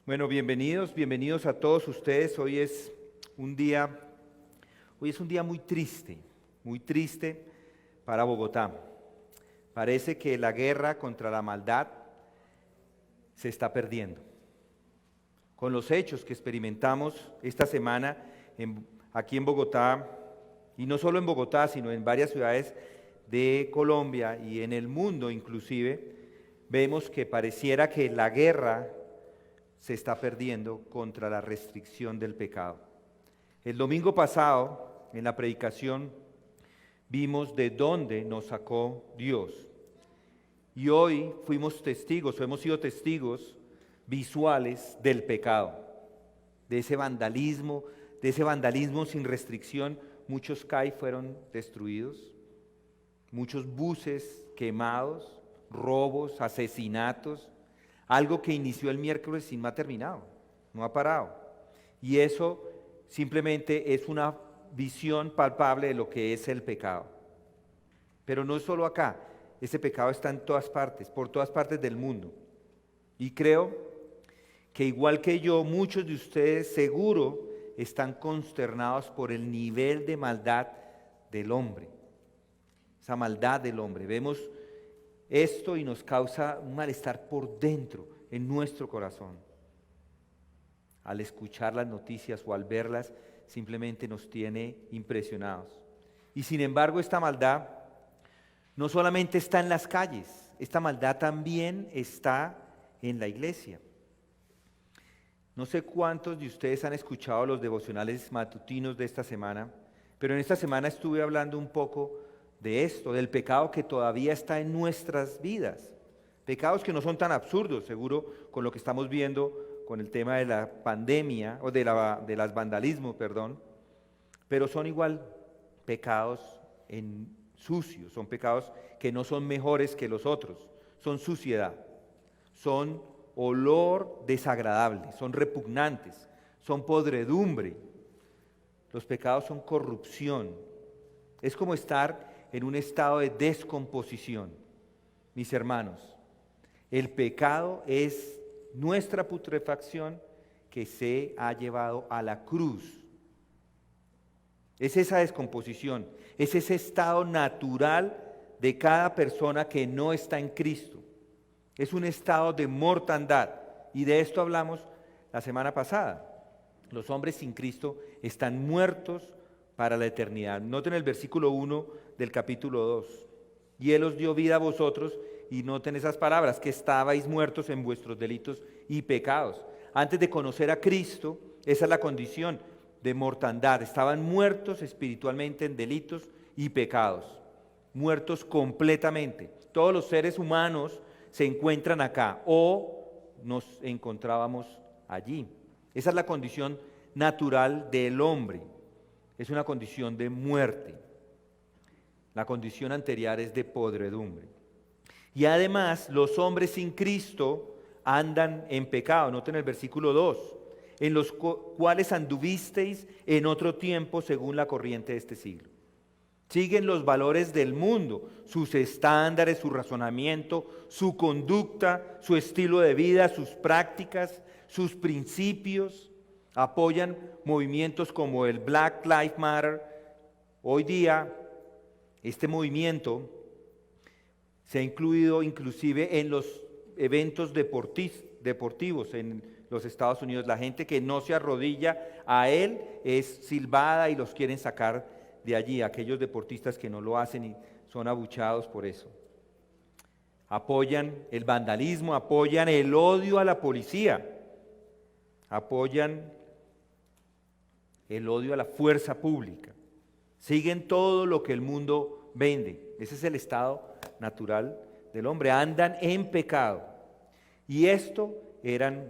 Bueno, bienvenidos a todos ustedes. Hoy es un día muy triste para Bogotá. Parece que la guerra contra la maldad se está perdiendo. Con los hechos que experimentamos esta semana aquí en Bogotá, y no solo en Bogotá, sino en varias ciudades de Colombia y en el mundo inclusive, vemos que pareciera que la guerra se está perdiendo contra la restricción del pecado. El domingo pasado, en la predicación, vimos de dónde nos sacó Dios. Y hoy hemos sido testigos visuales del pecado, de ese vandalismo sin restricción. Muchos CAI fueron destruidos, muchos buses quemados, robos, asesinatos. Algo que inició el miércoles y no ha terminado, no ha parado. Y eso simplemente es una visión palpable de lo que es el pecado. Pero no es solo acá, ese pecado está en todas partes, por todas partes del mundo. Y creo que igual que yo, muchos de ustedes seguro están consternados por el nivel de maldad del hombre. Esa maldad del hombre. Vemos esto y nos causa un malestar por dentro, en nuestro corazón. Al escuchar las noticias o al verlas, simplemente nos tiene impresionados. Y sin embargo, esta maldad no solamente está en las calles, esta maldad también está en la iglesia. No sé cuántos de ustedes han escuchado los devocionales matutinos de esta semana, pero en esta semana estuve hablando un poco de esto, del pecado que todavía está en nuestras vidas. Pecados que no son tan absurdos, seguro, con lo que estamos viendo con el tema de la pandemia, o de las vandalismos, pero son igual pecados sucios, son pecados que no son mejores que los otros, son suciedad, son olor desagradable, son repugnantes, son podredumbre. Los pecados son corrupción, es como estar en un estado de descomposición. Mis hermanos, el pecado es nuestra putrefacción que se ha llevado a la cruz. Es esa descomposición, es ese estado natural de cada persona que no está en Cristo. Es un estado de mortandad, y de esto hablamos la semana pasada. Los hombres sin Cristo están muertos para la eternidad. Noten el versículo 1 del capítulo 2. Y Él os dio vida a vosotros, y noten esas palabras, que estabais muertos en vuestros delitos y pecados. Antes de conocer a Cristo, esa es la condición de mortandad. Estaban muertos espiritualmente en delitos y pecados. Muertos completamente. Todos los seres humanos se encuentran acá, o nos encontrábamos allí. Esa es la condición natural del hombre. Es una condición de muerte. La condición anterior es de podredumbre. Y además, los hombres sin Cristo andan en pecado. Noten el versículo 2. En los cuales anduvisteis en otro tiempo según la corriente de este siglo. Siguen los valores del mundo, sus estándares, su razonamiento, su conducta, su estilo de vida, sus prácticas, sus principios. Apoyan movimientos como el Black Lives Matter. Hoy día, este movimiento se ha incluido inclusive en los eventos deportivos en los Estados Unidos. La gente que no se arrodilla a él es silbada y los quieren sacar de allí. Aquellos deportistas que no lo hacen y son abuchados por eso. Apoyan el vandalismo, apoyan el odio a la policía, apoyan el odio a la fuerza pública. Siguen todo lo que el mundo vende. Ese es el estado natural del hombre. Andan en pecado. Y esto eran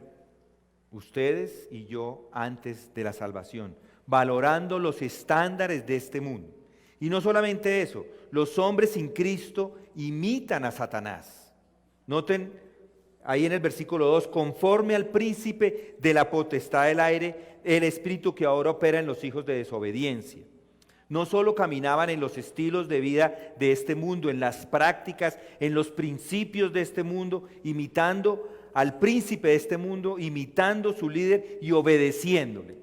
ustedes y yo antes de la salvación, valorando los estándares de este mundo. Y no solamente eso, los hombres sin Cristo imitan a Satanás. Noten ahí en el versículo 2, conforme al príncipe de la potestad del aire, el espíritu que ahora opera en los hijos de desobediencia. No solo caminaban en los estilos de vida de este mundo, en las prácticas, en los principios de este mundo, imitando al príncipe de este mundo, imitando su líder y obedeciéndole.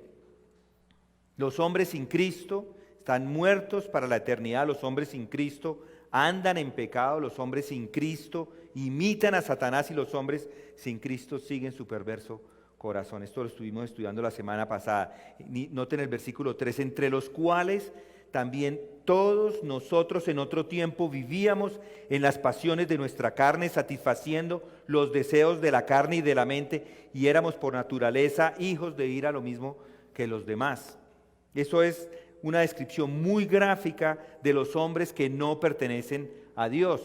Los hombres sin Cristo están muertos para la eternidad. Los hombres sin Cristo andan en pecado. Los hombres sin Cristo imitan a Satanás y los hombres sin Cristo siguen su perverso corazón. Esto lo estuvimos estudiando la semana pasada. Noten el versículo 3, entre los cuales también todos nosotros en otro tiempo vivíamos en las pasiones de nuestra carne, satisfaciendo los deseos de la carne y de la mente, y éramos por naturaleza hijos de ira, lo mismo que los demás. Eso es una descripción muy gráfica de los hombres que no pertenecen a Dios.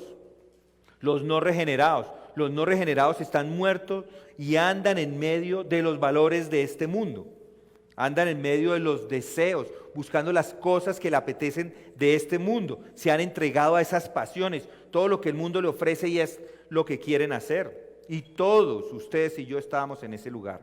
Los no regenerados. Los no regenerados están muertos y andan en medio de los valores de este mundo. Andan en medio de los deseos, buscando las cosas que le apetecen de este mundo. Se han entregado a esas pasiones, todo lo que el mundo le ofrece y es lo que quieren hacer. Y todos, ustedes y yo, estábamos en ese lugar,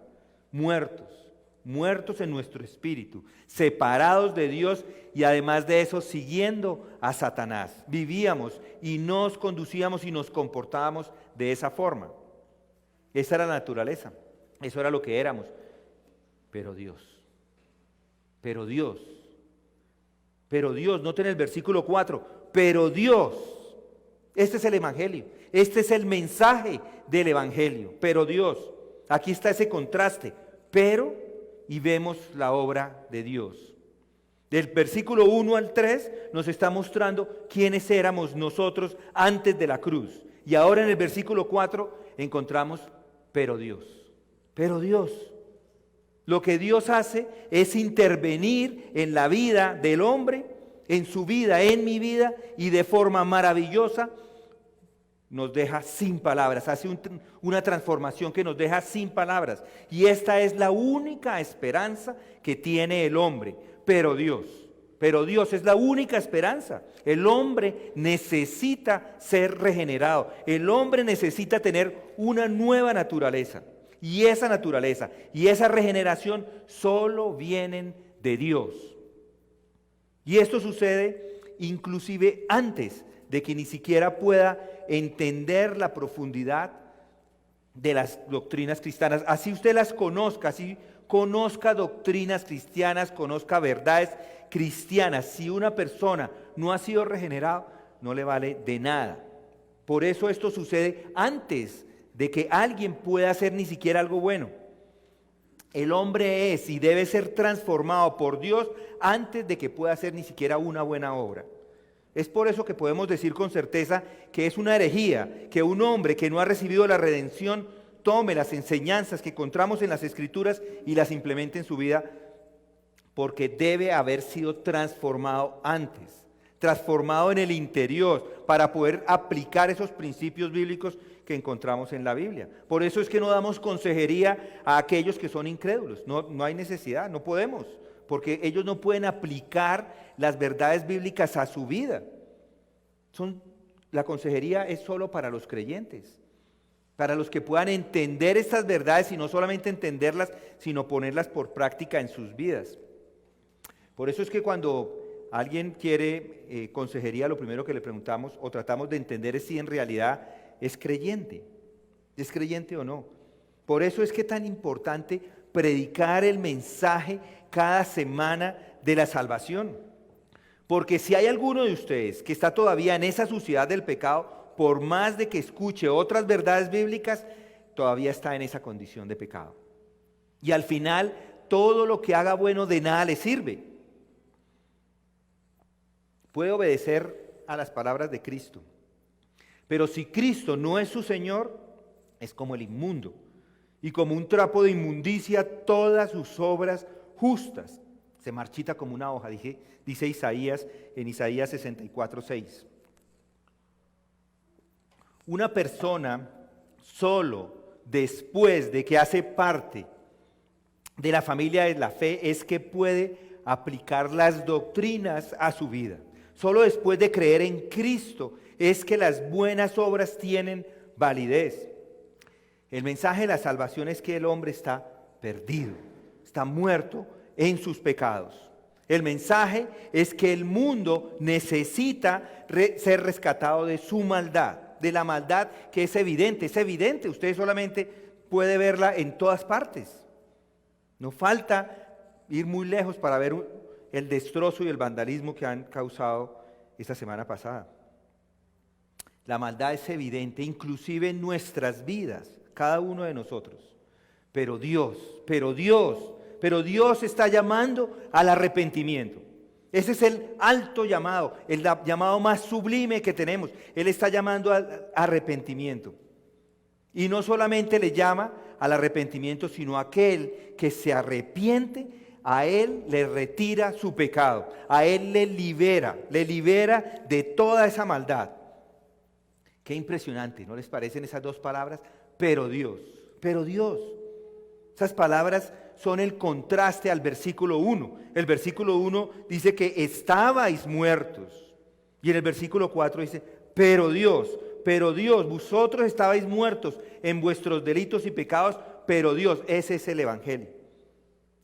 muertos en nuestro espíritu, separados de Dios y además de eso siguiendo a Satanás. Vivíamos y nos conducíamos y nos comportábamos de esa forma. Esa era la naturaleza, eso era lo que éramos. Pero Dios, noten el versículo 4, pero Dios, este es el evangelio, este es el mensaje del evangelio, pero Dios, aquí está ese contraste, pero, y vemos la obra de Dios. Del versículo 1 al 3 nos está mostrando quiénes éramos nosotros antes de la cruz. Y ahora en el versículo 4 encontramos, pero Dios. Lo que Dios hace es intervenir en la vida del hombre, en su vida, en mi vida, y de forma maravillosa nos deja sin palabras, hace una transformación que nos deja sin palabras. Y esta es la única esperanza que tiene el hombre, pero Dios es la única esperanza. El hombre necesita ser regenerado, el hombre necesita tener una nueva naturaleza. Y esa naturaleza y esa regeneración solo vienen de Dios. Y esto sucede inclusive antes de que ni siquiera pueda entender la profundidad de las doctrinas cristianas. Así usted las conozca, así conozca doctrinas cristianas, conozca verdades cristianas. Si una persona no ha sido regenerada, no le vale de nada. Por eso esto sucede antes de que alguien pueda hacer ni siquiera algo bueno. El hombre es y debe ser transformado por Dios antes de que pueda hacer ni siquiera una buena obra. Es por eso que podemos decir con certeza que es una herejía que un hombre que no ha recibido la redención tome las enseñanzas que encontramos en las Escrituras y las implemente en su vida, porque debe haber sido transformado antes, transformado en el interior para poder aplicar esos principios bíblicos que encontramos en la Biblia. Por eso es que no damos consejería a aquellos que son incrédulos. No hay necesidad, no podemos, porque ellos no pueden aplicar las verdades bíblicas a su vida. La consejería es solo para los creyentes, para los que puedan entender estas verdades y no solamente entenderlas, sino ponerlas por práctica en sus vidas. Por eso es que cuando alguien quiere consejería, lo primero que le preguntamos o tratamos de entender es si en realidad ¿es creyente o no? Por eso es que es tan importante predicar el mensaje cada semana de la salvación. Porque si hay alguno de ustedes que está todavía en esa suciedad del pecado, por más de que escuche otras verdades bíblicas, todavía está en esa condición de pecado. Y al final, todo lo que haga bueno de nada le sirve. Puede obedecer a las palabras de Cristo, pero si Cristo no es su Señor, es como el inmundo, y como un trapo de inmundicia todas sus obras justas. Se marchita como una hoja, dice Isaías en Isaías 64:6. Una persona solo después de que hace parte de la familia de la fe es que puede aplicar las doctrinas a su vida. Solo después de creer en Cristo es que las buenas obras tienen validez. El mensaje de la salvación es que el hombre está perdido, está muerto en sus pecados. El mensaje es que el mundo necesita ser rescatado de su maldad, de la maldad que es evidente. Ustedes solamente puede verla en todas partes. No falta ir muy lejos para ver el destrozo y el vandalismo que han causado esta semana pasada. La maldad es evidente, inclusive en nuestras vidas, cada uno de nosotros. Pero Dios está llamando al arrepentimiento. Ese es el alto llamado, el llamado más sublime que tenemos. Él está llamando al arrepentimiento. Y no solamente le llama al arrepentimiento, sino a aquel que se arrepiente, a él le retira su pecado, a él le libera de toda esa maldad. Qué impresionante, ¿no les parecen esas dos palabras? Pero Dios. Esas palabras son el contraste al versículo 1. El versículo 1 dice que estabais muertos. Y en el versículo 4 dice, pero Dios, vosotros estabais muertos en vuestros delitos y pecados, pero Dios, ese es el Evangelio.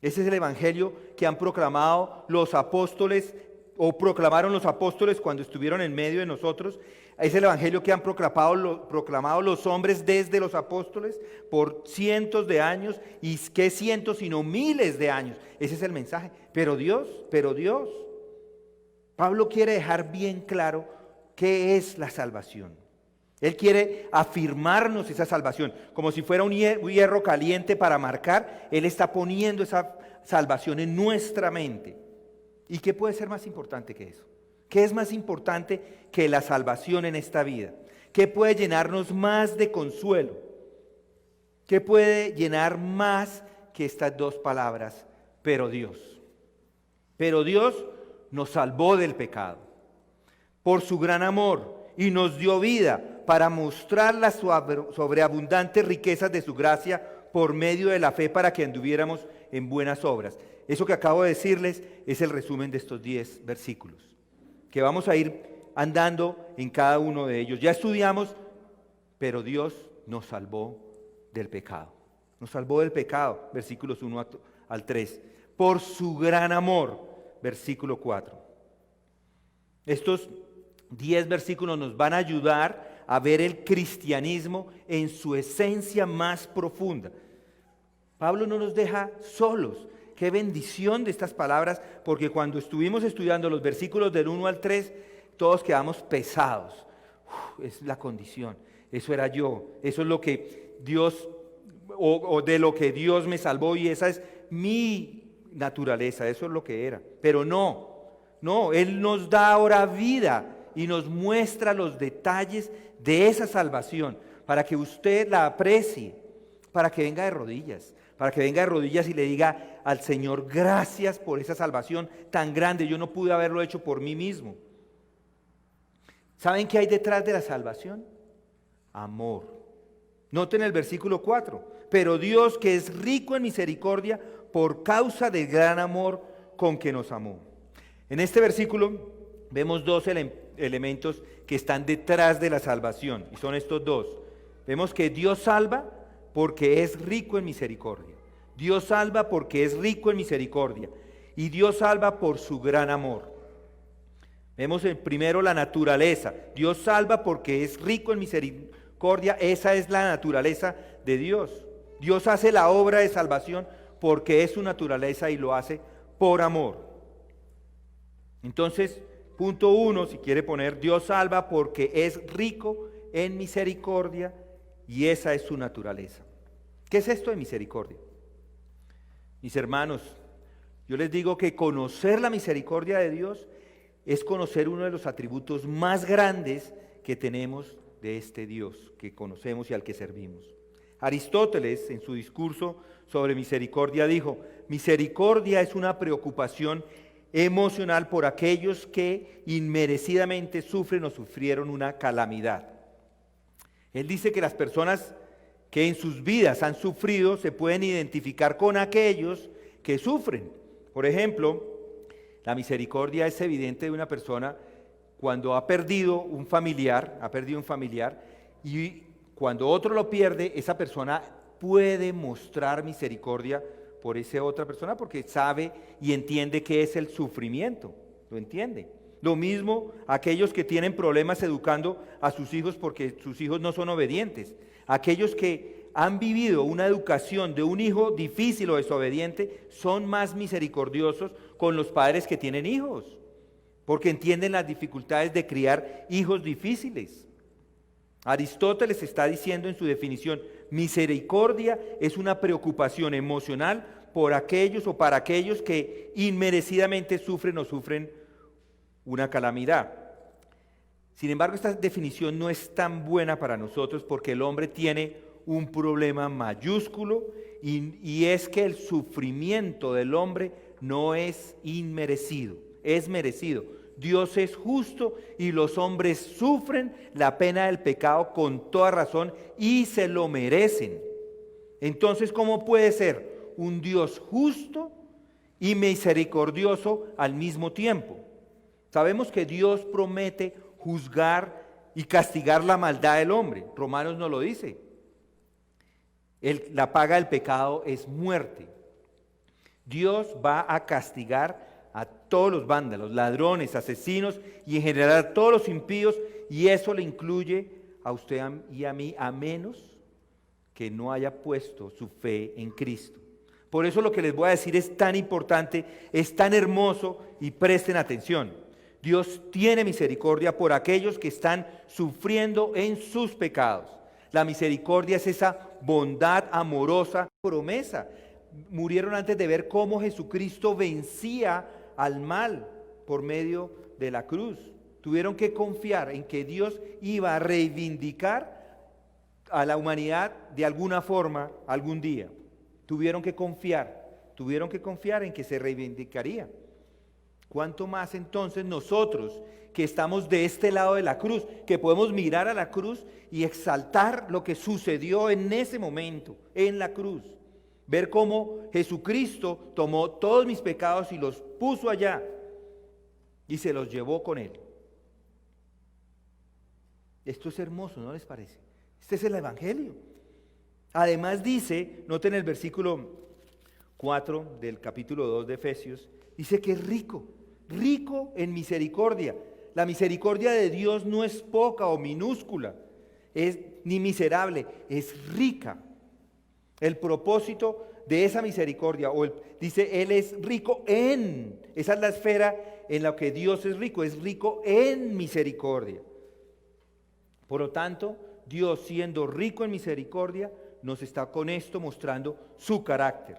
Ese es el Evangelio que han proclamado los apóstoles, o proclamaron los apóstoles cuando estuvieron en medio de nosotros. Es el Evangelio que han proclamado los hombres desde los apóstoles por cientos de años, y qué cientos, sino miles de años. Ese es el mensaje. Pero Dios. Pablo quiere dejar bien claro qué es la salvación. Él quiere afirmarnos esa salvación, como si fuera un hierro caliente para marcar. Él está poniendo esa salvación en nuestra mente. ¿Y qué puede ser más importante que eso? ¿Qué es más importante que la salvación en esta vida? ¿Qué puede llenarnos más de consuelo? ¿Qué puede llenar más que estas dos palabras? Pero Dios. Pero Dios nos salvó del pecado por su gran amor y nos dio vida para mostrar las sobreabundantes riquezas de su gracia por medio de la fe, para que anduviéramos en buenas obras. Eso que acabo de decirles es el resumen de estos 10 versículos, que vamos a ir andando en cada uno de ellos. Ya estudiamos, pero Dios nos salvó del pecado. Nos salvó del pecado, versículos 1 al 3. Por su gran amor, versículo 4. Estos 10 versículos nos van a ayudar a ver el cristianismo en su esencia más profunda. Pablo no nos deja solos. Qué bendición de estas palabras, porque cuando estuvimos estudiando los versículos del 1 al 3, todos quedamos pesados. Es la condición, eso era yo, eso es lo que Dios, o de lo que Dios me salvó, y esa es mi naturaleza, eso es lo que era. Pero no, Él nos da ahora vida y nos muestra los detalles de esa salvación, para que usted la aprecie, para que venga de rodillas. Para que venga de rodillas y le diga al Señor, gracias por esa salvación tan grande, yo no pude haberlo hecho por mí mismo. ¿Saben qué hay detrás de la salvación? Amor. Noten el versículo 4, pero Dios, que es rico en misericordia por causa del gran amor con que nos amó. En este versículo vemos dos elementos que están detrás de la salvación, y son estos dos. Vemos que Dios salva porque es rico en misericordia. Dios salva porque es rico en misericordia. Y Dios salva por su gran amor. Vemos primero la naturaleza. Dios salva porque es rico en misericordia. Esa es la naturaleza de Dios. Dios hace la obra de salvación porque es su naturaleza y lo hace por amor. Entonces, punto 1, si quiere poner, Dios salva porque es rico en misericordia. Y esa es su naturaleza. ¿Qué es esto de misericordia? Mis hermanos, yo les digo que conocer la misericordia de Dios es conocer uno de los atributos más grandes que tenemos de este Dios que conocemos y al que servimos. Aristóteles, en su discurso sobre misericordia, dijo: misericordia es una preocupación emocional por aquellos que inmerecidamente sufren o sufrieron una calamidad. Él dice que las personas que en sus vidas han sufrido se pueden identificar con aquellos que sufren. Por ejemplo, la misericordia es evidente de una persona cuando ha perdido un familiar, y cuando otro lo pierde, esa persona puede mostrar misericordia por esa otra persona porque sabe y entiende qué es el sufrimiento, lo entiende. Lo mismo aquellos que tienen problemas educando a sus hijos porque sus hijos no son obedientes. Aquellos que han vivido una educación de un hijo difícil o desobediente son más misericordiosos con los padres que tienen hijos, porque entienden las dificultades de criar hijos difíciles. Aristóteles está diciendo en su definición: misericordia es una preocupación emocional por aquellos o para aquellos que inmerecidamente sufren una calamidad. Sin embargo, esta definición no es tan buena para nosotros porque el hombre tiene un problema mayúsculo y es que el sufrimiento del hombre no es inmerecido, es merecido. Dios es justo y los hombres sufren la pena del pecado con toda razón y se lo merecen. Entonces, ¿cómo puede ser un Dios justo y misericordioso al mismo tiempo? Sabemos que Dios promete juzgar y castigar la maldad del hombre. Romanos nos lo dice. La paga del pecado es muerte. Dios va a castigar a todos los vándalos, ladrones, asesinos y en general a todos los impíos, y eso le incluye a usted y a mí, a menos que no haya puesto su fe en Cristo. Por eso lo que les voy a decir es tan importante, es tan hermoso, y presten atención. Dios tiene misericordia por aquellos que están sufriendo en sus pecados. La misericordia es esa bondad amorosa, promesa. Murieron antes de ver cómo Jesucristo vencía al mal por medio de la cruz. Tuvieron que confiar en que Dios iba a reivindicar a la humanidad de alguna forma algún día. Tuvieron que confiar en que se reivindicaría. ¿Cuánto más entonces nosotros que estamos de este lado de la cruz, que podemos mirar a la cruz y exaltar lo que sucedió en ese momento, en la cruz? Ver cómo Jesucristo tomó todos mis pecados y los puso allá y se los llevó con él. Esto es hermoso, ¿no les parece? Este es el Evangelio. Además dice, noten el versículo 4 del capítulo 2 de Efesios, dice que es rico en misericordia. La misericordia de Dios no es poca o minúscula, ni miserable, es rica. El propósito de esa misericordia, dice, Él es rico en, esa es la esfera en la que Dios es rico en misericordia. Por lo tanto, Dios, siendo rico en misericordia, nos está con esto mostrando su carácter.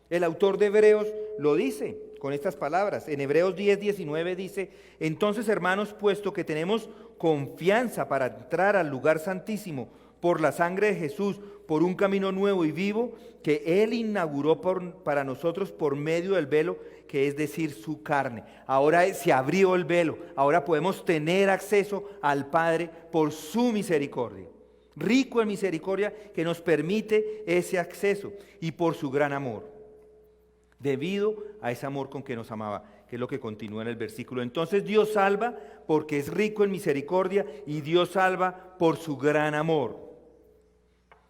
El autor de Hebreos lo dice con estas palabras. En Hebreos 10:19 dice: entonces, hermanos, puesto que tenemos confianza para entrar al lugar santísimo por la sangre de Jesús, por un camino nuevo y vivo que Él inauguró para nosotros por medio del velo, que es decir, su carne. Ahora se abrió el velo, ahora podemos tener acceso al Padre por su misericordia. Rico en misericordia que nos permite ese acceso y por su gran amor. Debido a ese amor con que nos amaba, que es lo que continúa en el versículo. Entonces Dios salva porque es rico en misericordia y Dios salva por su gran amor.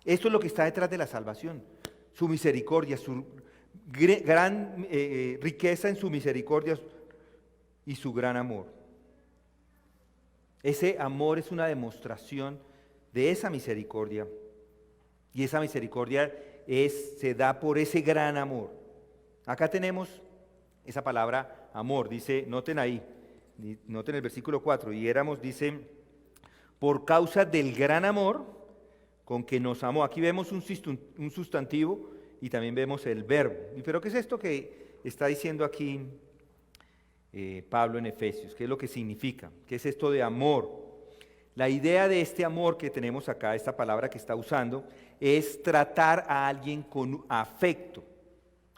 Esto es lo que está detrás de la salvación, su misericordia, su gran riqueza en su misericordia y su gran amor. Ese amor es una demostración de esa misericordia, y esa misericordia se da por ese gran amor. Acá tenemos esa palabra amor, dice, noten ahí, noten el versículo 4, y dice, por causa del gran amor con que nos amó. Aquí vemos un sustantivo y también vemos el verbo. ¿Pero qué es esto que está diciendo aquí Pablo en Efesios? ¿Qué es lo que significa? ¿Qué es esto de amor? La idea de este amor que tenemos acá, esta palabra que está usando, es tratar a alguien con afecto,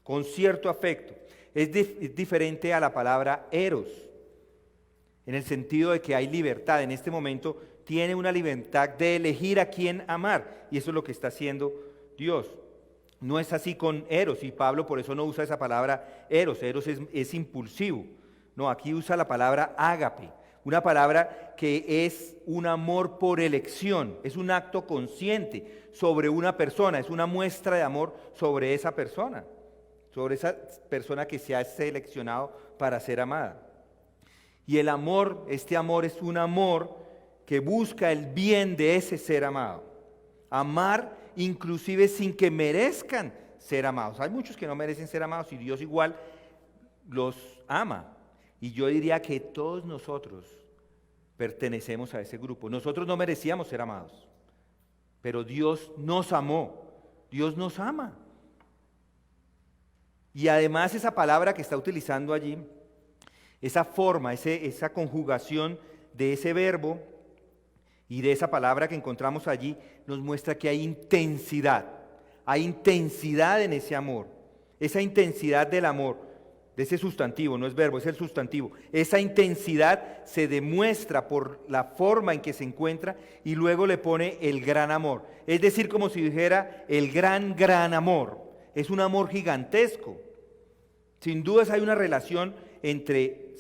con cierto afecto. Es diferente a la palabra eros, en el sentido de que hay libertad. En este momento tiene una libertad de elegir a quién amar, y eso es lo que está haciendo Dios. No es así con eros, y Pablo por eso no usa esa palabra eros. Eros es impulsivo. No, aquí usa la palabra ágape, una palabra que es un amor por elección, es un acto consciente sobre una persona, es una muestra de amor sobre esa persona que se ha seleccionado para ser amada. Y el amor, este amor es un amor que busca el bien de ese ser amado. Amar inclusive sin que merezcan ser amados. Hay muchos que no merecen ser amados y Dios igual los ama. Y yo diría que todos nosotros pertenecemos a ese grupo. Nosotros no merecíamos ser amados, pero Dios nos amó, Dios nos ama. Y además esa palabra que está utilizando allí, esa forma, esa conjugación de ese verbo y de esa palabra que encontramos allí, nos muestra que hay intensidad en ese amor, esa intensidad del amor, de ese sustantivo, no es verbo, es el sustantivo. Esa intensidad se demuestra por la forma en que se encuentra y luego le pone el gran amor. Es decir, como si dijera el gran amor. Es un amor gigantesco. Sin dudas hay una relación entre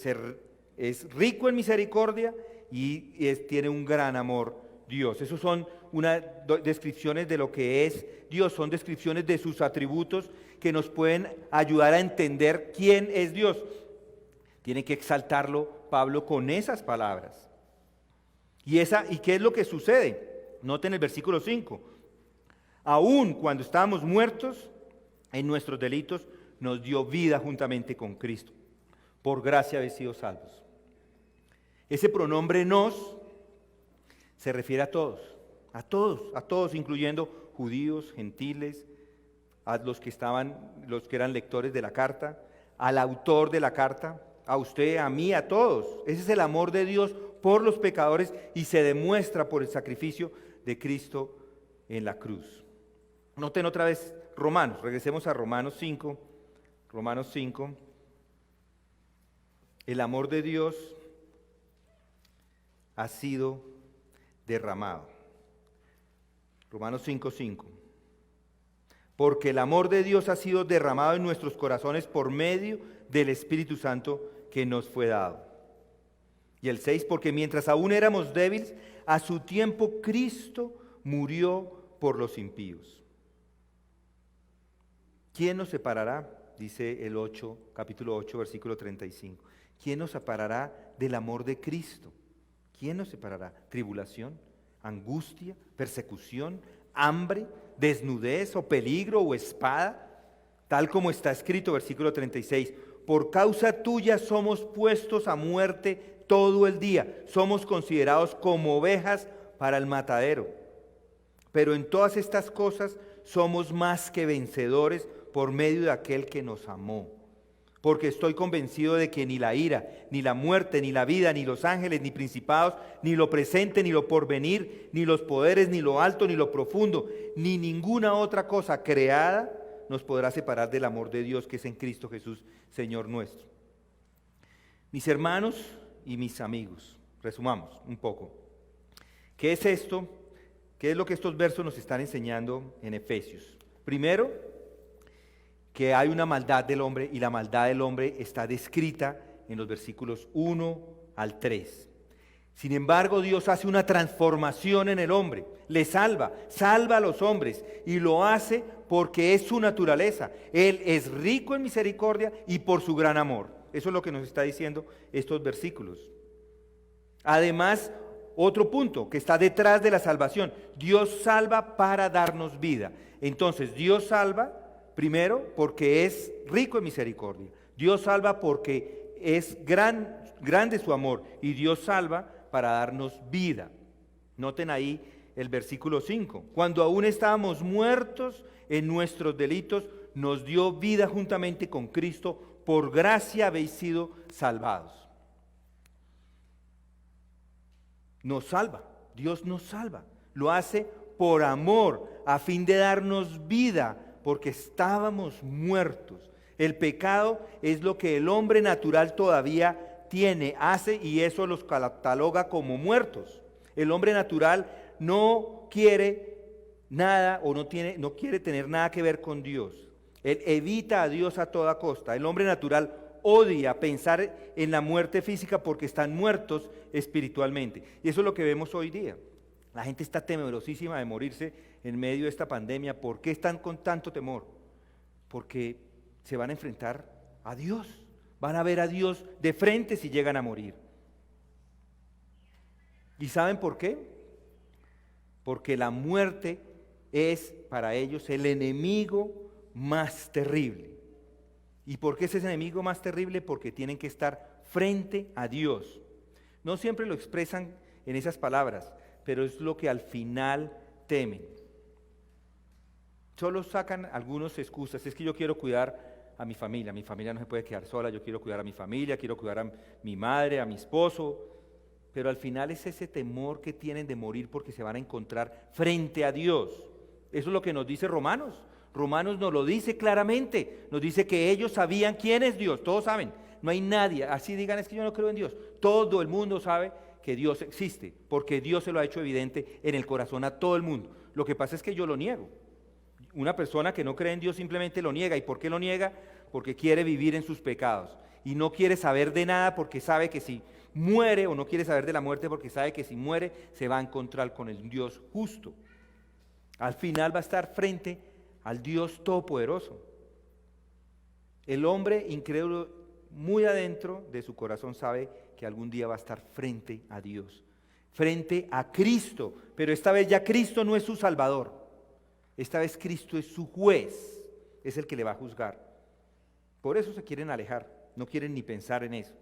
es rico en misericordia y tiene un gran amor Dios. Esos son unas descripciones de lo que es Dios, son descripciones de sus atributos que nos pueden ayudar a entender quién es Dios. Tiene que exaltarlo Pablo con esas palabras. ¿Y qué es lo que sucede? Noten el versículo 5. Aún cuando estábamos muertos en nuestros delitos, nos dio vida juntamente con Cristo. Por gracia habéis sido salvos. Ese pronombre nos se refiere a todos, incluyendo judíos, gentiles, a los que eran lectores de la carta, al autor de la carta, a usted, a mí, a todos. Ese es el amor de Dios por los pecadores y se demuestra por el sacrificio de Cristo en la cruz. Noten otra vez Romanos, regresemos a Romanos 5. Romanos 5. El amor de Dios ha sido derramado. Romanos 5:5. Porque el amor de Dios ha sido derramado en nuestros corazones por medio del Espíritu Santo que nos fue dado. Y el 6, porque mientras aún éramos débiles, a su tiempo Cristo murió por los impíos. ¿Quién nos separará? Dice el capítulo 8, versículo 35. ¿Quién nos separará del amor de Cristo? ¿Quién nos separará? ¿Tribulación, angustia, persecución, hambre, desnudez o peligro o espada? Tal como está escrito, versículo 36. Por causa tuya somos puestos a muerte todo el día. Somos considerados como ovejas para el matadero. Pero en todas estas cosas somos más que vencedores por medio de aquel que nos amó. Porque estoy convencido de que ni la ira, ni la muerte, ni la vida, ni los ángeles, ni principados, ni lo presente, ni lo porvenir, ni los poderes, ni lo alto, ni lo profundo, ni ninguna otra cosa creada nos podrá separar del amor de Dios que es en Cristo Jesús, Señor nuestro. Mis hermanos y mis amigos, resumamos un poco. ¿Qué es esto? ¿Qué es lo que estos versos nos están enseñando en Efesios? Primero, que hay una maldad del hombre y la maldad del hombre está descrita en los versículos 1 al 3. Sin embargo, Dios hace una transformación en el hombre, le salva a los hombres y lo hace porque es su naturaleza. Él es rico en misericordia y por su gran amor. Eso es lo que nos está diciendo estos versículos. Además, otro punto que está detrás de la salvación, Dios salva para darnos vida. Entonces, Dios salva primero porque es rico en misericordia. Dios salva porque es grande su amor y Dios salva para darnos vida. Noten ahí el versículo 5. Cuando aún estábamos muertos en nuestros delitos, nos dio vida juntamente con Cristo. Por gracia habéis sido salvados. Nos salva, Dios nos salva. Lo hace por amor, a fin de darnos vida, porque estábamos muertos. El pecado es lo que el hombre natural todavía hace y eso los cataloga como muertos. El hombre natural no quiere nada o no quiere tener nada que ver con Dios. Él evita a Dios a toda costa. El hombre natural odia pensar en la muerte física porque están muertos espiritualmente. Y eso es lo que vemos hoy día. La gente está temerosísima de morirse en medio de esta pandemia. ¿Por qué están con tanto temor? Porque se van a enfrentar a Dios. Van a ver a Dios de frente si llegan a morir. ¿Y saben por qué? Porque la muerte es para ellos el enemigo más terrible. ¿Y por qué es ese enemigo más terrible? Porque tienen que estar frente a Dios. No siempre lo expresan en esas palabras, pero es lo que al final temen. Solo sacan algunas excusas. Es que yo quiero cuidar a mi familia no se puede quedar sola, yo quiero cuidar a mi familia, quiero cuidar a mi madre, a mi esposo, pero al final es ese temor que tienen de morir porque se van a encontrar frente a Dios. Eso es lo que nos dice Romanos. Romanos nos lo dice claramente, nos dice que ellos sabían quién es Dios, todos saben, no hay nadie, así digan es que yo no creo en Dios, todo el mundo sabe que Dios existe, porque Dios se lo ha hecho evidente en el corazón a todo el mundo. Lo que pasa es que yo lo niego. Una persona que no cree en Dios simplemente lo niega. ¿Y por qué lo niega? Porque quiere vivir en sus pecados y no quiere saber de nada porque sabe que si muere, o no quiere saber de la muerte porque sabe que si muere se va a encontrar con el Dios justo. Al final va a estar frente al Dios todopoderoso. El hombre incrédulo muy adentro de su corazón sabe que algún día va a estar frente a Dios, frente a Cristo, pero esta vez ya Cristo no es su Salvador. Esta vez Cristo es su juez, es el que le va a juzgar. Por eso se quieren alejar, no quieren ni pensar en eso.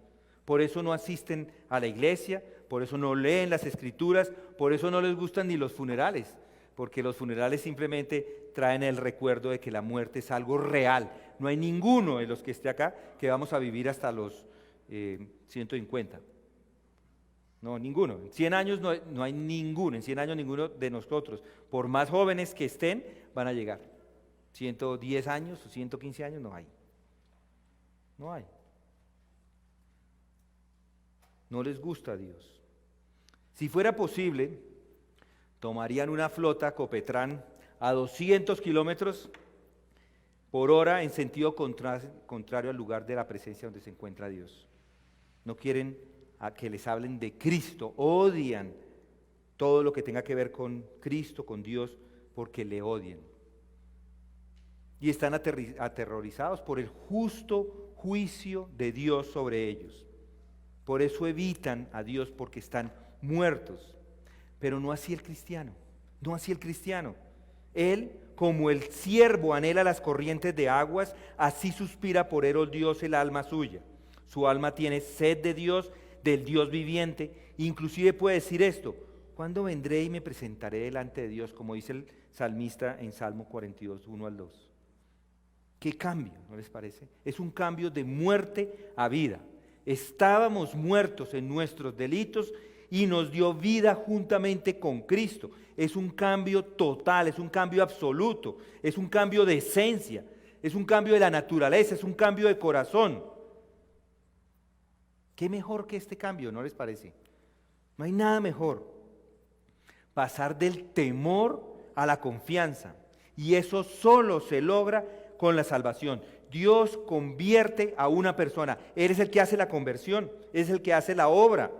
Por eso no asisten a la iglesia, por eso no leen las escrituras, por eso no les gustan ni los funerales, porque los funerales simplemente traen el recuerdo de que la muerte es algo real. No hay ninguno de los que esté acá que vamos a vivir hasta los 150. No, ninguno. En 100 años no hay ninguno, en 100 años ninguno de nosotros, por más jóvenes que estén, van a llegar. 110 años o 115 años no hay. No hay. No les gusta a Dios. Si fuera posible, tomarían una flota Copetrán a 200 kilómetros por hora en sentido contrario al lugar de la presencia donde se encuentra Dios. No quieren a que les hablen de Cristo, odian todo lo que tenga que ver con Cristo, con Dios, porque le odian. Y están aterrorizados por el justo juicio de Dios sobre ellos. Por eso evitan a Dios porque están muertos. Pero no así el cristiano, no así el cristiano. Él, como el ciervo anhela las corrientes de aguas, así suspira por él, oh Dios, el alma suya. Su alma tiene sed de Dios, del Dios viviente. Inclusive puede decir esto: ¿cuándo vendré y me presentaré delante de Dios? Como dice el salmista en Salmo 42, 1 al 2. ¿Qué cambio, no les parece? Es un cambio de muerte a vida. Estábamos muertos en nuestros delitos y nos dio vida juntamente con Cristo. Es un cambio total, es un cambio absoluto, es un cambio de esencia, es un cambio de la naturaleza, es un cambio de corazón. ¿Qué mejor que este cambio, no les parece? No hay nada mejor. Pasar del temor a la confianza. Y eso solo se logra con la salvación. Dios convierte a una persona. Él es el que hace la conversión, es el que hace la obra.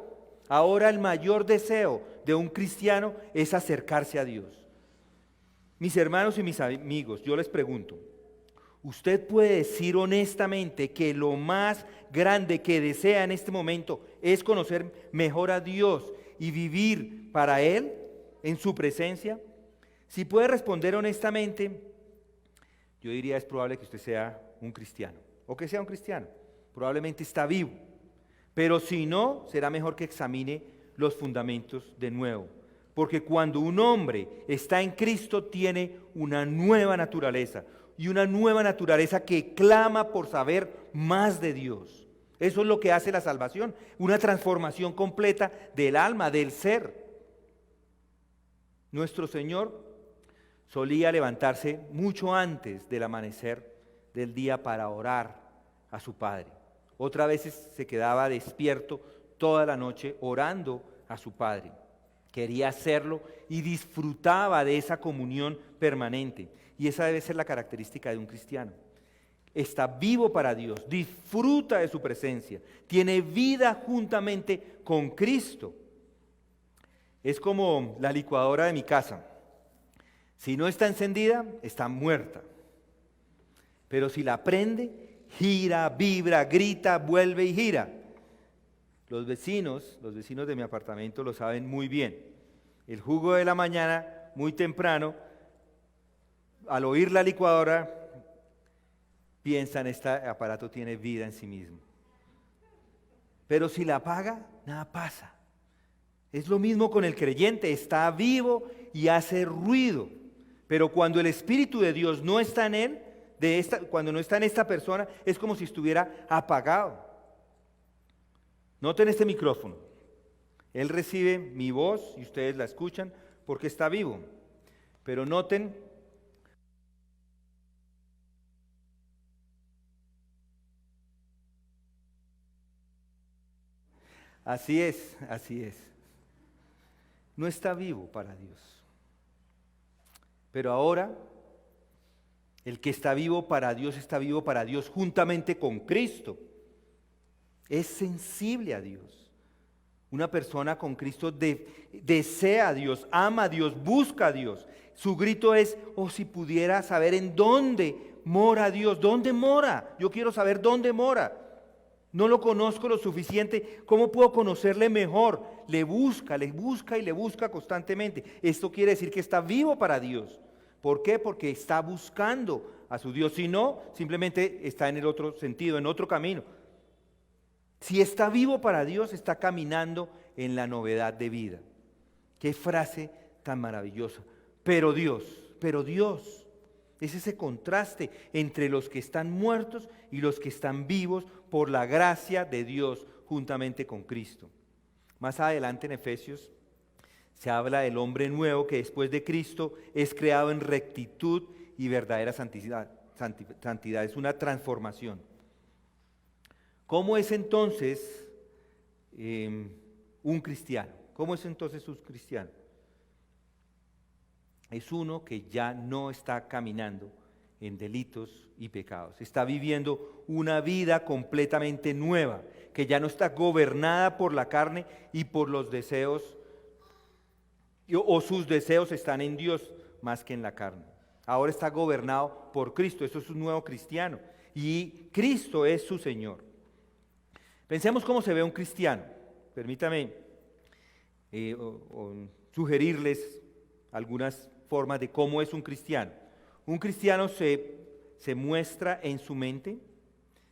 Ahora el mayor deseo de un cristiano es acercarse a Dios. Mis hermanos y mis amigos, yo les pregunto, ¿usted puede decir honestamente que lo más grande que desea en este momento es conocer mejor a Dios y vivir para Él en su presencia? Si puede responder honestamente, yo diría es probable que usted sea un cristiano, o que sea un cristiano, probablemente está vivo, pero si no, será mejor que examine los fundamentos de nuevo, porque cuando un hombre está en Cristo tiene una nueva naturaleza, y una nueva naturaleza que clama por saber más de Dios. Eso es lo que hace la salvación, una transformación completa del alma, del ser. Nuestro Señor solía levantarse mucho antes del amanecer del día para orar a su Padre. Otras veces se quedaba despierto toda la noche orando a su Padre. Quería hacerlo y disfrutaba de esa comunión permanente. Y esa debe ser la característica de un cristiano. Está vivo para Dios, disfruta de su presencia, tiene vida juntamente con Cristo. Es como la licuadora de mi casa. Si no está encendida, está muerta. Pero si la prende, gira, vibra, grita, vuelve y gira. Los vecinos de mi apartamento lo saben muy bien. El jugo de la mañana, muy temprano, al oír la licuadora, piensan, este aparato tiene vida en sí mismo. Pero si la apaga, nada pasa. Es lo mismo con el creyente, está vivo y hace ruido. Pero cuando el Espíritu de Dios no está en él, cuando no está en esta persona, es como si estuviera apagado. Noten este micrófono. Él recibe mi voz y ustedes la escuchan porque está vivo. Pero noten, así es, así es. No está vivo para Dios. Pero ahora, el que está vivo para Dios juntamente con Cristo. Es sensible a Dios. Una persona con Cristo desea a Dios, ama a Dios, busca a Dios. Su grito es, oh, si pudiera saber en dónde mora Dios, ¿dónde mora? Yo quiero saber dónde mora. No lo conozco lo suficiente, ¿cómo puedo conocerle mejor? Le busca y le busca constantemente. Esto quiere decir que está vivo para Dios. ¿Por qué? Porque está buscando a su Dios. Si no, simplemente está en el otro sentido, en otro camino. Si está vivo para Dios, está caminando en la novedad de vida. Qué frase tan maravillosa. Pero Dios, es ese contraste entre los que están muertos y los que están vivos por la gracia de Dios juntamente con Cristo. Más adelante en Efesios se habla del hombre nuevo que después de Cristo es creado en rectitud y verdadera santidad. Es una transformación. ¿Cómo es entonces un cristiano? ¿Cómo es entonces un cristiano? Es uno que ya no está caminando en delitos y pecados. Está viviendo una vida completamente nueva, que ya no está gobernada por la carne y por los deseos, o sus deseos están en Dios más que en la carne. Ahora está gobernado por Cristo. Eso es un nuevo cristiano. Y Cristo es su Señor. Pensemos cómo se ve un cristiano. Permítame sugerirles algunas formas de cómo es un cristiano. Un cristiano se muestra en su mente,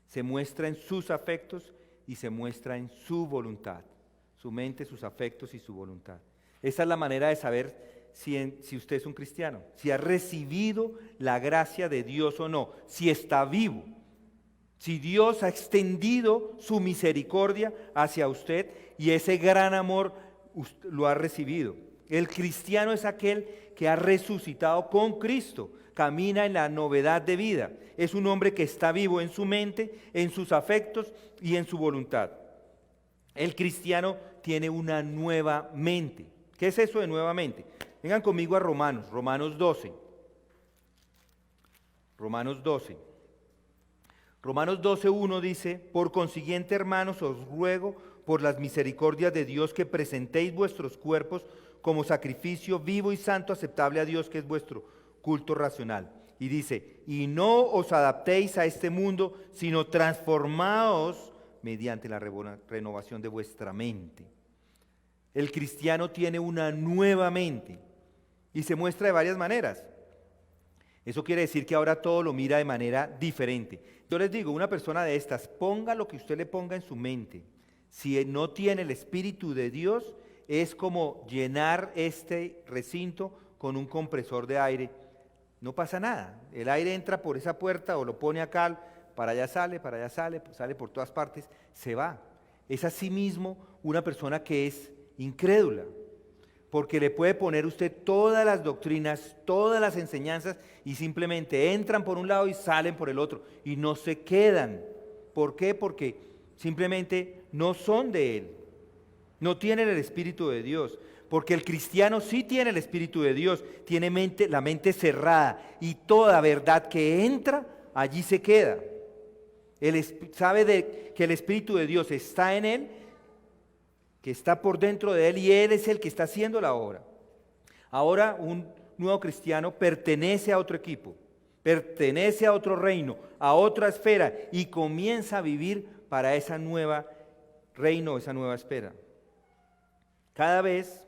se muestra en sus afectos y se muestra en su voluntad. Su mente, sus afectos y su voluntad. Esa es la manera de saber si usted es un cristiano, si ha recibido la gracia de Dios o no, si está vivo. Si Dios ha extendido su misericordia hacia usted y ese gran amor lo ha recibido. El cristiano es aquel que ha resucitado con Cristo, camina en la novedad de vida. Es un hombre que está vivo en su mente, en sus afectos y en su voluntad. El cristiano tiene una nueva mente. ¿Qué es eso de nueva mente? Vengan conmigo a Romanos 12. Romanos 12. Romanos 12:1 dice, por consiguiente, hermanos, os ruego por las misericordias de Dios que presentéis vuestros cuerpos como sacrificio vivo y santo, aceptable a Dios, que es vuestro culto racional. Y dice, y no os adaptéis a este mundo, sino transformaos mediante la renovación de vuestra mente. El cristiano tiene una nueva mente y se muestra de varias maneras. Eso quiere decir que ahora todo lo mira de manera diferente. Yo les digo, una persona de estas, ponga lo que usted le ponga en su mente. Si no tiene el Espíritu de Dios, es como llenar este recinto con un compresor de aire. No pasa nada. El aire entra por esa puerta o lo pone acá, para allá sale, sale por todas partes, se va. Es asimismo una persona que es incrédula. Porque le puede poner usted todas las doctrinas, todas las enseñanzas y simplemente entran por un lado y salen por el otro y no se quedan. ¿Por qué? Porque simplemente no son de Él, no tienen el Espíritu de Dios. Porque el cristiano sí tiene el Espíritu de Dios, tiene la mente cerrada y toda verdad que entra, allí se queda. Él sabe que el Espíritu de Dios está en él, que está por dentro de él y él es el que está haciendo la obra. Ahora un nuevo cristiano pertenece a otro equipo, pertenece a otro reino, a otra esfera y comienza a vivir para esa nueva reino, esa nueva esfera. Cada vez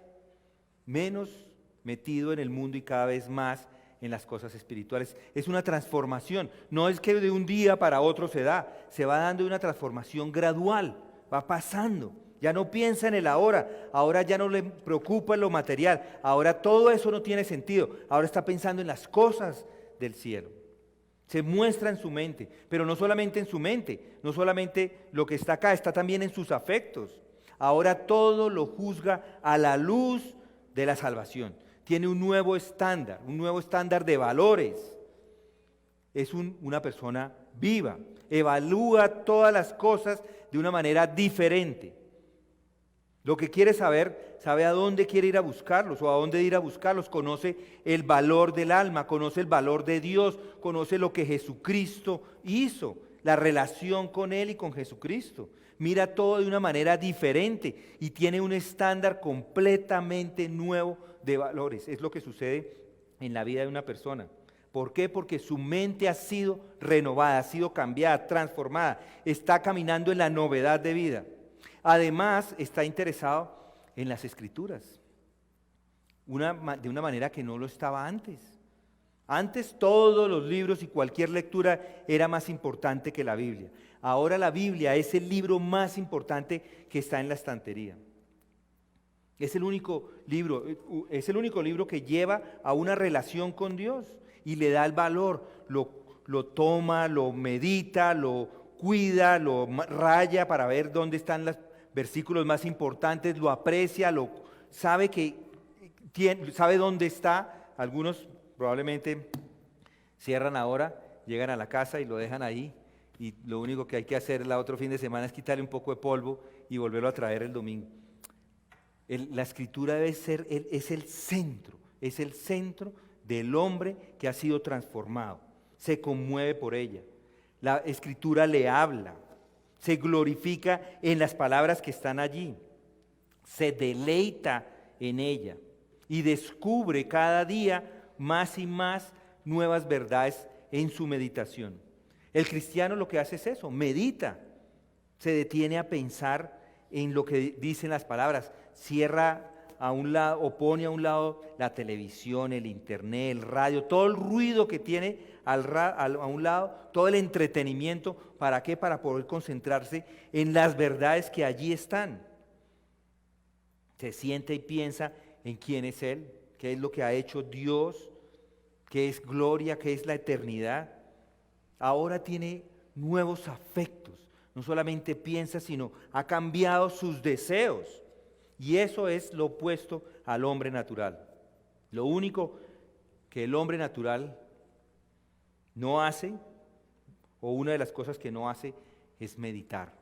menos metido en el mundo y cada vez más en las cosas espirituales. Es una transformación, no es que de un día para otro se da, se va dando una transformación gradual, va pasando. Ya no piensa en el ahora, ahora ya no le preocupa lo material, ahora todo eso no tiene sentido, ahora está pensando en las cosas del cielo. Se muestra en su mente, pero no solamente en su mente, no solamente lo que está acá, está también en sus afectos. Ahora todo lo juzga a la luz de la salvación. Tiene un nuevo estándar de valores. Es una persona viva, evalúa todas las cosas de una manera diferente. Lo que quiere saber, sabe a dónde quiere ir a buscarlos o a dónde ir a buscarlos. Conoce el valor del alma, conoce el valor de Dios, conoce lo que Jesucristo hizo, la relación con Él y con Jesucristo. Mira todo de una manera diferente y tiene un estándar completamente nuevo de valores. Es lo que sucede en la vida de una persona. ¿Por qué? Porque su mente ha sido renovada, ha sido cambiada, transformada, está caminando en la novedad de vida. Además, está interesado en las Escrituras, de una manera que no lo estaba antes. Antes todos los libros y cualquier lectura era más importante que la Biblia. Ahora la Biblia es el libro más importante que está en la estantería. Es el único libro que lleva a una relación con Dios y le da el valor, lo toma, lo medita, lo cuida, lo raya para ver dónde están los versículos más importantes, lo aprecia, sabe dónde está. Algunos probablemente cierran ahora, llegan a la casa y lo dejan ahí, y lo único que hay que hacer el otro fin de semana es quitarle un poco de polvo y volverlo a traer el domingo. La Escritura debe ser, es el centro del hombre que ha sido transformado, se conmueve por ella. La Escritura le habla, se glorifica en las palabras que están allí, se deleita en ella y descubre cada día más y más nuevas verdades en su meditación. El cristiano lo que hace es eso, medita, se detiene a pensar en lo que dicen las palabras, cierra a un lado o pone a un lado la televisión, el internet, el radio, todo el ruido que tiene a un lado, todo el entretenimiento. ¿Para qué? Para poder concentrarse en las verdades que allí están. Se siente y piensa en quién es Él, qué es lo que ha hecho Dios, qué es gloria, qué es la eternidad. Ahora tiene nuevos afectos. No solamente piensa, sino ha cambiado sus deseos. Y eso es lo opuesto al hombre natural. Lo único que el hombre natural no hace, o una de las cosas que no hace, es meditar.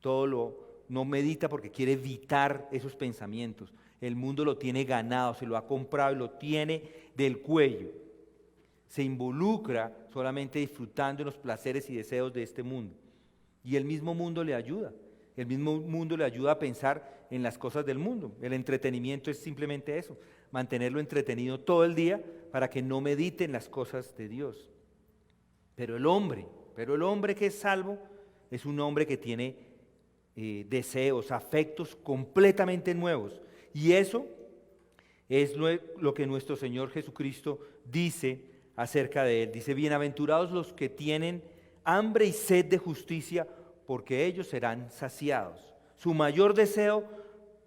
No medita porque quiere evitar esos pensamientos. El mundo lo tiene ganado, se lo ha comprado y lo tiene del cuello. Se involucra solamente disfrutando de los placeres y deseos de este mundo. Y el mismo mundo le ayuda. El mismo mundo le ayuda a pensar en las cosas del mundo. El entretenimiento es simplemente eso, mantenerlo entretenido todo el día para que no medite en las cosas de Dios. Pero el hombre que es salvo es un hombre que tiene deseos, afectos completamente nuevos. Y eso es lo que nuestro Señor Jesucristo dice acerca de Él. Dice, bienaventurados los que tienen hambre y sed de justicia, porque ellos serán saciados. Su mayor deseo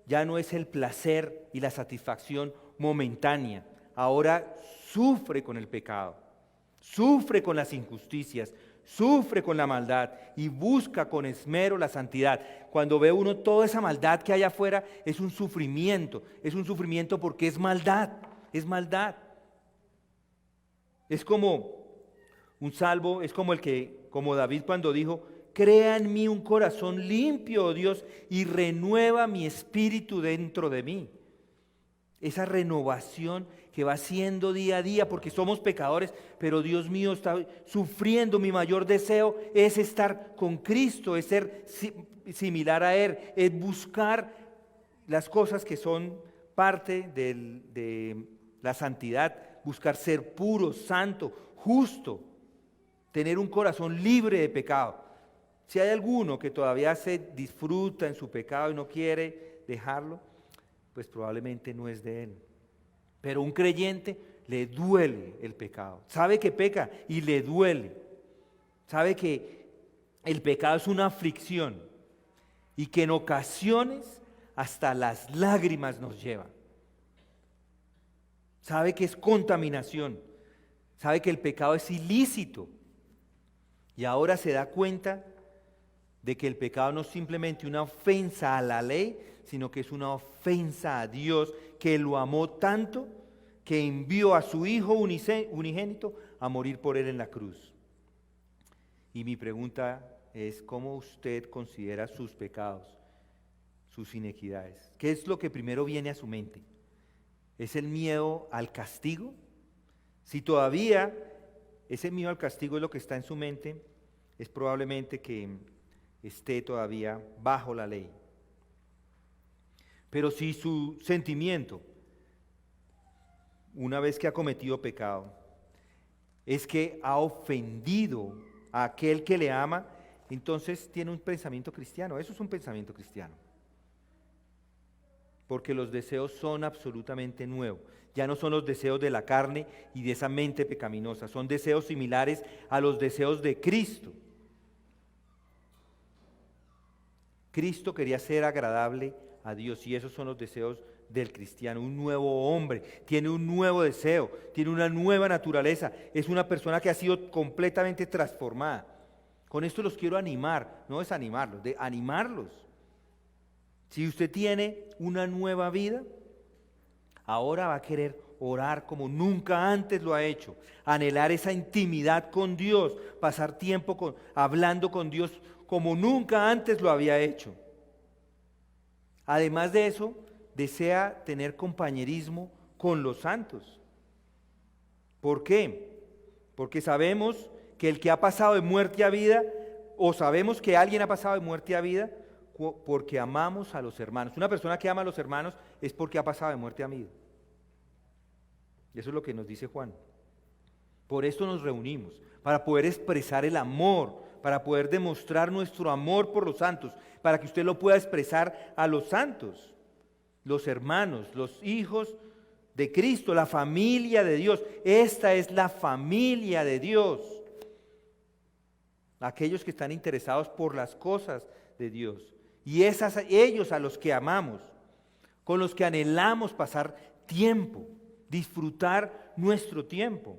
ya no es el placer y la satisfacción momentánea. Ahora sufre con el pecado, sufre con las injusticias, sufre con la maldad y busca con esmero la santidad. Cuando ve uno toda esa maldad que hay afuera, es un sufrimiento porque es maldad, es maldad. Es como un salvo, es como David cuando dijo, crea en mí un corazón limpio, oh Dios, y renueva mi espíritu dentro de mí. Esa renovación que va siendo día a día, porque somos pecadores, pero Dios mío está sufriendo. Mi mayor deseo es estar con Cristo, es ser similar a Él, es buscar las cosas que son parte de la santidad, buscar ser puro, santo, justo, tener un corazón libre de pecado. Si hay alguno que todavía se disfruta en su pecado y no quiere dejarlo, pues probablemente no es de él. Pero un creyente le duele el pecado. Sabe que peca y le duele. Sabe que el pecado es una aflicción y que en ocasiones hasta las lágrimas nos lleva. Sabe que es contaminación. Sabe que el pecado es ilícito. Y ahora se da cuenta de que el pecado no es simplemente una ofensa a la ley, sino que es una ofensa a Dios, que lo amó tanto que envió a su Hijo unigénito a morir por él en la cruz. Y mi pregunta es, ¿cómo usted considera sus pecados, sus inequidades? ¿Qué es lo que primero viene a su mente? ¿Es el miedo al castigo? Si todavía ese miedo al castigo es lo que está en su mente, es probablemente que esté todavía bajo la ley. Pero si su sentimiento, una vez que ha cometido pecado, es que ha ofendido a aquel que le ama, entonces tiene un pensamiento cristiano. Eso es un pensamiento cristiano. Porque los deseos son absolutamente nuevos. Ya no son los deseos de la carne y de esa mente pecaminosa. Son deseos similares a los deseos de Cristo. Cristo quería ser agradable a Dios y esos son los deseos del cristiano. Un nuevo hombre, tiene un nuevo deseo, tiene una nueva naturaleza. Es una persona que ha sido completamente transformada. Con esto los quiero animar, no desanimarlos, de animarlos. Si usted tiene una nueva vida, ahora va a querer orar como nunca antes lo ha hecho, anhelar esa intimidad con Dios, pasar tiempo hablando con Dios como nunca antes lo había hecho. Además de eso, desea tener compañerismo con los santos. ¿Por qué? Porque sabemos que el que ha pasado de muerte a vida, o sabemos que alguien ha pasado de muerte a vida, porque amamos a los hermanos. Una persona que ama a los hermanos es porque ha pasado de muerte a vida. Y eso es lo que nos dice Juan. Por esto nos reunimos, para poder expresar el amor, para poder demostrar nuestro amor por los santos, para que usted lo pueda expresar a los santos, los hermanos, los hijos de Cristo, la familia de Dios. Esta es la familia de Dios. Aquellos que están interesados por las cosas de Dios. Y ellos a los que amamos, con los que anhelamos pasar tiempo, disfrutar nuestro tiempo.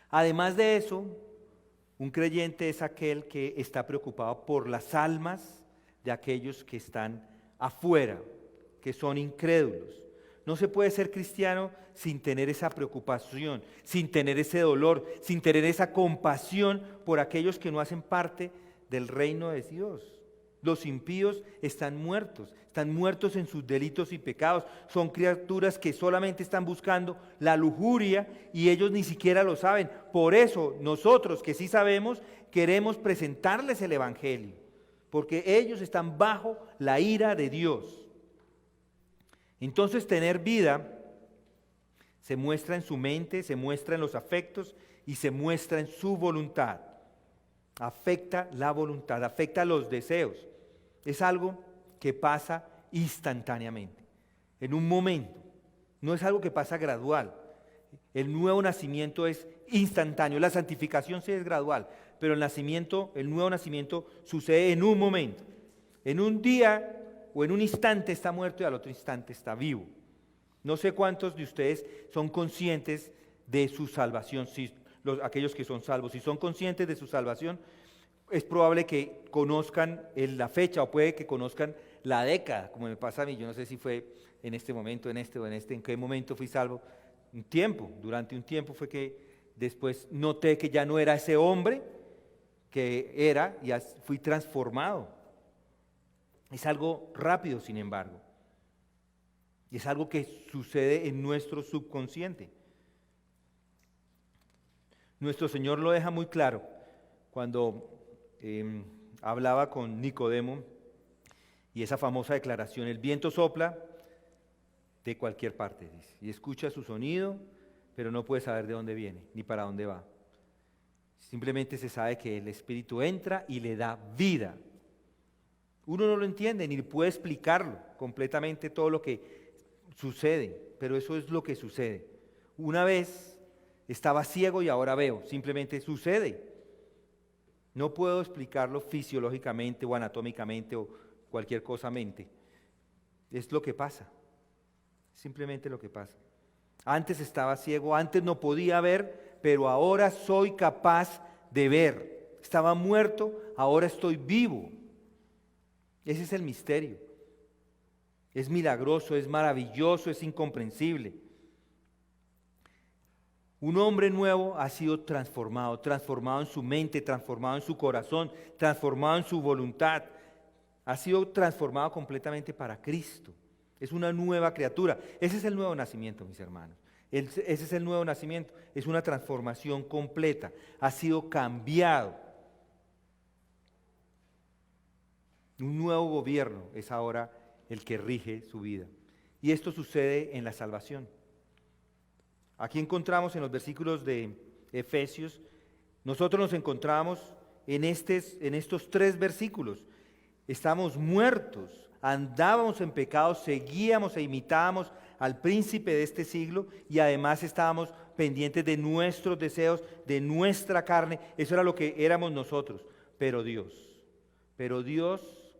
Además de eso, un creyente es aquel que está preocupado por las almas de aquellos que están afuera, que son incrédulos. No se puede ser cristiano sin tener esa preocupación, sin tener ese dolor, sin tener esa compasión por aquellos que no hacen parte del reino de Dios. Los impíos están muertos en sus delitos y pecados. Son criaturas que solamente están buscando la lujuria y ellos ni siquiera lo saben. Por eso nosotros que sí sabemos, queremos presentarles el evangelio, porque ellos están bajo la ira de Dios. Entonces tener vida se muestra en su mente, se muestra en los afectos y se muestra en su voluntad. Afecta la voluntad, afecta los deseos. Es algo que pasa instantáneamente, en un momento. No es algo que pasa gradual. El nuevo nacimiento es instantáneo. La santificación sí es gradual, pero el nuevo nacimiento sucede en un momento. En un día o en un instante está muerto y al otro instante está vivo. No sé cuántos de ustedes son conscientes de su salvación, aquellos que son salvos. Si son conscientes de su salvación, es probable que conozcan la fecha o puede que conozcan la década, como me pasa a mí. Yo no sé si fue en este momento, en qué momento fui salvo. Durante un tiempo fue que después noté que ya no era ese hombre que era y fui transformado. Es algo rápido, sin embargo. Y es algo que sucede en nuestro subconsciente. Nuestro Señor lo deja muy claro cuando hablaba con Nicodemo y esa famosa declaración: el viento sopla de cualquier parte, dice, y escucha su sonido, pero no puede saber de dónde viene ni para dónde va. Simplemente se sabe que el Espíritu entra y le da vida. Uno no lo entiende ni puede explicarlo completamente todo lo que Sucede, pero eso es lo que sucede. Una vez estaba ciego y ahora veo, simplemente sucede. No puedo explicarlo fisiológicamente o anatómicamente o cualquier cosa mente. Es lo que pasa, simplemente lo que pasa. Antes estaba ciego, antes no podía ver, pero ahora soy capaz de ver. Estaba muerto, ahora estoy vivo. Ese es el misterio. Es milagroso, es maravilloso, es incomprensible. Un hombre nuevo ha sido transformado, transformado en su mente, transformado en su corazón, transformado en su voluntad. Ha sido transformado completamente para Cristo. Es una nueva criatura. Ese es el nuevo nacimiento, mis hermanos. Ese es el nuevo nacimiento. Es una transformación completa. Ha sido cambiado. Un nuevo gobierno es ahora el que rige su vida. Y esto sucede en la salvación. Aquí encontramos en los versículos de Efesios, nosotros nos encontramos en estos 3 versículos. Estamos muertos, andábamos en pecado, seguíamos e imitábamos al príncipe de este siglo y además estábamos pendientes de nuestros deseos, de nuestra carne. Eso era lo que éramos nosotros. Pero Dios,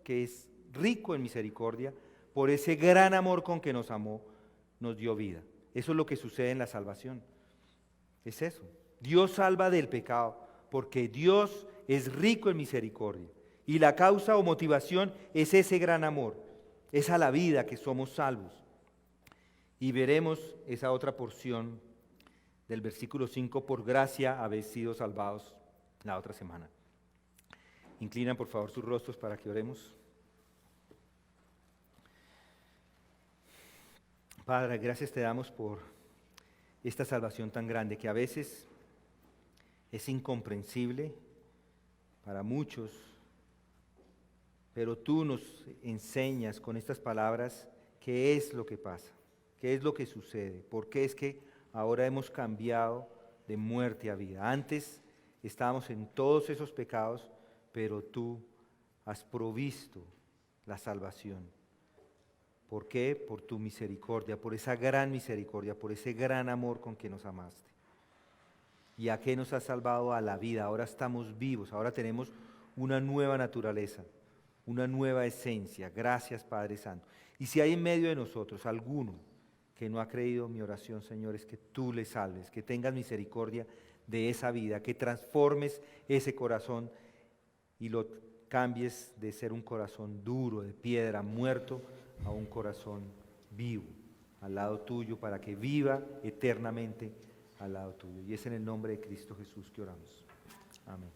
que es rico en misericordia, por ese gran amor con que nos amó, nos dio vida. Eso es lo que sucede en la salvación. Es eso. Dios salva del pecado porque Dios es rico en misericordia. Y la causa o motivación es ese gran amor. Es a la vida que somos salvos. Y veremos esa otra porción del versículo 5, por gracia habéis sido salvados, la otra semana. Inclinan por favor sus rostros para que oremos. Padre, gracias te damos por esta salvación tan grande que a veces es incomprensible para muchos, pero tú nos enseñas con estas palabras qué es lo que pasa, qué es lo que sucede, por qué es que ahora hemos cambiado de muerte a vida. Antes estábamos en todos esos pecados, pero tú has provisto la salvación. ¿Por qué? Por tu misericordia, por esa gran misericordia, por ese gran amor con que nos amaste. ¿Y a qué nos has salvado? A la vida. Ahora estamos vivos, ahora tenemos una nueva naturaleza, una nueva esencia. Gracias, Padre Santo. Y si hay en medio de nosotros alguno que no ha creído, mi oración, Señor, es que tú le salves, que tengas misericordia de esa vida, que transformes ese corazón y lo cambies de ser un corazón duro, de piedra, muerto, a un corazón vivo al lado tuyo, para que viva eternamente al lado tuyo. Y es en el nombre de Cristo Jesús que oramos. Amén.